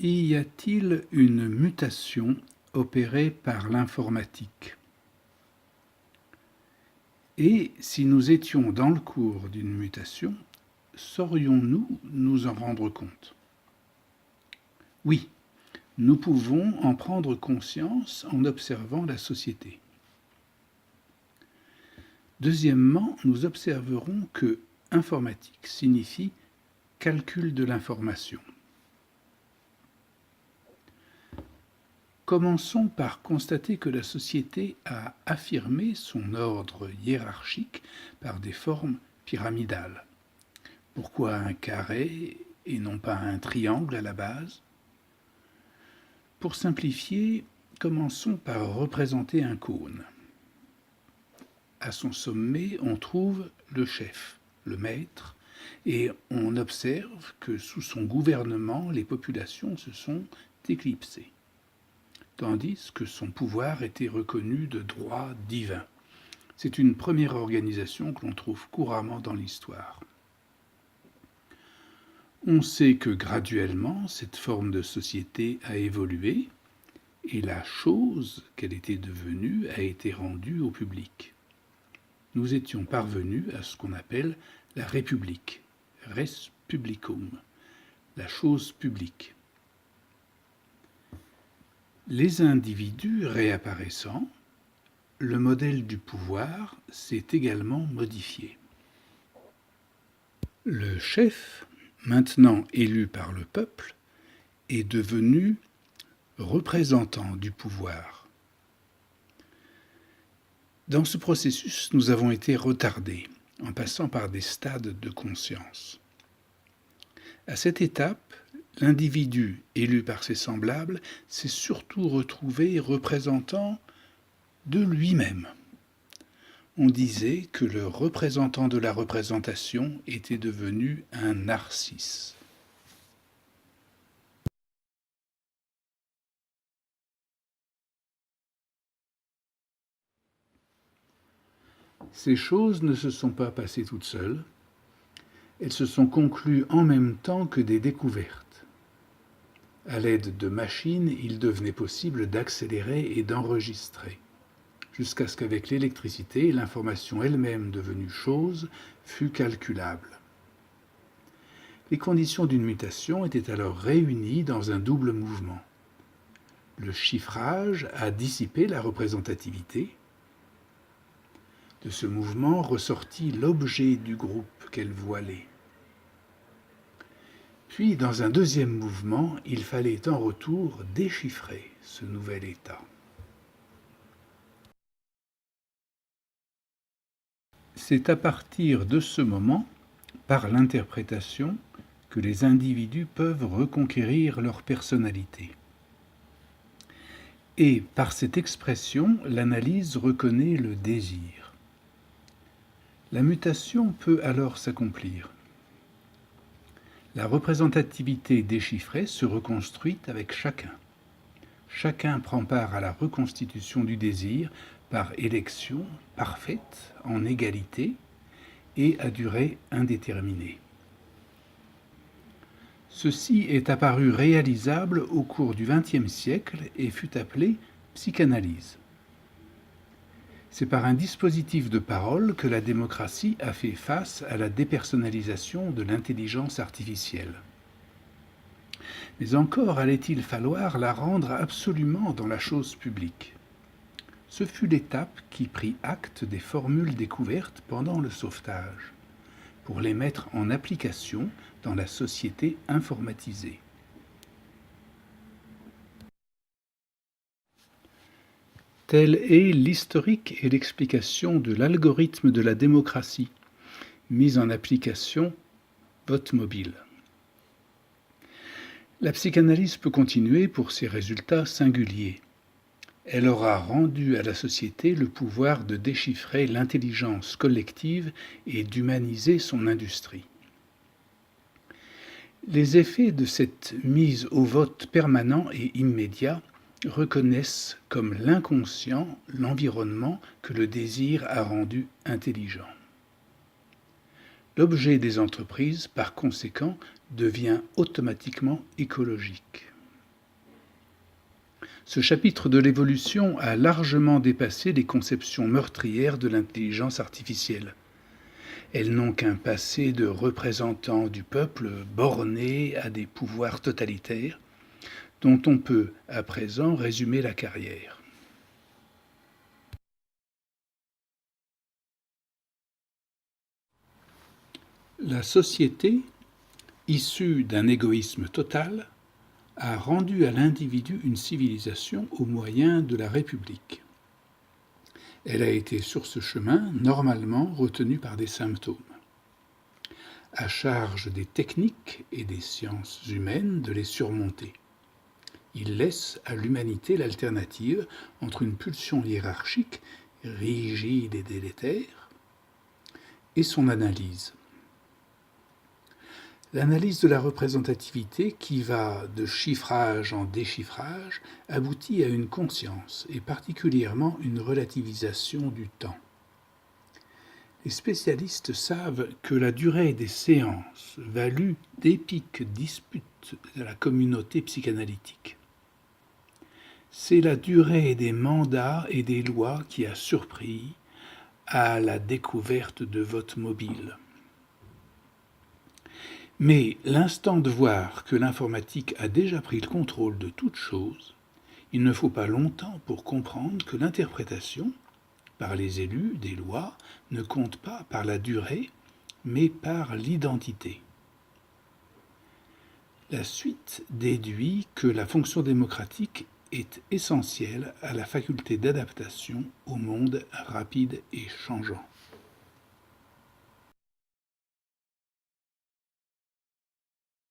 Y a-t-il une mutation opérée par l'informatique? Et si nous étions dans le cours d'une mutation, saurions-nous nous en rendre compte? Oui, nous pouvons en prendre conscience en observant la société. Deuxièmement, nous observerons que informatique signifie calcul de l'information. Commençons par constater que la société a affirmé son ordre hiérarchique par des formes pyramidales. Pourquoi un carré et non pas un triangle à la base? Pour simplifier, commençons par représenter un cône. À son sommet, on trouve le chef, le maître, et on observe que sous son gouvernement, les populations se sont éclipsées, tandis que son pouvoir était reconnu de droit divin. C'est une première organisation que l'on trouve couramment dans l'histoire. On sait que graduellement, cette forme de société a évolué, et la chose qu'elle était devenue a été rendue au public. Nous étions parvenus à ce qu'on appelle la République, res publicum, la chose publique. Les individus réapparaissant, le modèle du pouvoir s'est également modifié. Le chef, maintenant élu par le peuple, est devenu représentant du pouvoir. Dans ce processus, nous avons été retardés, en passant par des stades de conscience. À cette étape, l'individu élu par ses semblables s'est surtout retrouvé représentant de lui-même. On disait que le représentant de la représentation était devenu un narcisse. Ces choses ne se sont pas passées toutes seules, elles se sont conclues en même temps que des découvertes. À l'aide de machines, il devenait possible d'accélérer et d'enregistrer, jusqu'à ce qu'avec l'électricité, l'information elle-même devenue chose fût calculable. Les conditions d'une mutation étaient alors réunies dans un double mouvement. Le chiffrage a dissipé la représentativité. De ce mouvement ressortit l'objet du groupe qu'elle voilait. Puis, dans un deuxième mouvement, il fallait en retour déchiffrer ce nouvel état. C'est à partir de ce moment, par l'interprétation, que les individus peuvent reconquérir leur personnalité. Et par cette expression, l'analyse reconnaît le désir. La mutation peut alors s'accomplir. La représentativité déchiffrée se reconstruit avec chacun. Chacun prend part à la reconstitution du désir par élection parfaite, en égalité et à durée indéterminée. Ceci est apparu réalisable au cours du XXe siècle et fut appelé psychanalyse. C'est par un dispositif de parole que la démocratie a fait face à la dépersonnalisation de l'intelligence artificielle. Mais encore allait-il falloir la rendre absolument dans la chose publique. Ce fut l'étape qui prit acte des formules découvertes pendant le sauvetage, pour les mettre en application dans la société informatisée. Tel est l'historique et l'explication de l'algorithme de la démocratie, mis en application vote mobile. La psychanalyse peut continuer pour ses résultats singuliers. Elle aura rendu à la société le pouvoir de déchiffrer l'intelligence collective et d'humaniser son industrie. Les effets de cette mise au vote permanent et immédiat reconnaissent comme l'inconscient l'environnement que le désir a rendu intelligent. L'objet des entreprises, par conséquent, devient automatiquement écologique. Ce chapitre de l'évolution a largement dépassé les conceptions meurtrières de l'intelligence artificielle. Elles n'ont qu'un passé de représentants du peuple bornés à des pouvoirs totalitaires, dont on peut à présent résumer la carrière. La société, issue d'un égoïsme total, a rendu à l'individu une civilisation au moyen de la République. Elle a été sur ce chemin normalement retenue par des symptômes. À charge des techniques et des sciences humaines de les surmonter. Il laisse à l'humanité l'alternative entre une pulsion hiérarchique, rigide et délétère, et son analyse. L'analyse de la représentativité, qui va de chiffrage en déchiffrage, aboutit à une conscience, et particulièrement une relativisation du temps. Les spécialistes savent que la durée des séances valut d'épiques disputes de la communauté psychanalytique. C'est la durée des mandats et des lois qui a surpris à la découverte de vote mobile. Mais l'instant de voir que l'informatique a déjà pris le contrôle de toute chose, il ne faut pas longtemps pour comprendre que l'interprétation, par les élus des lois, ne compte pas par la durée, mais par l'identité. La suite déduit que la fonction démocratique est essentielle à la faculté d'adaptation au monde rapide et changeant.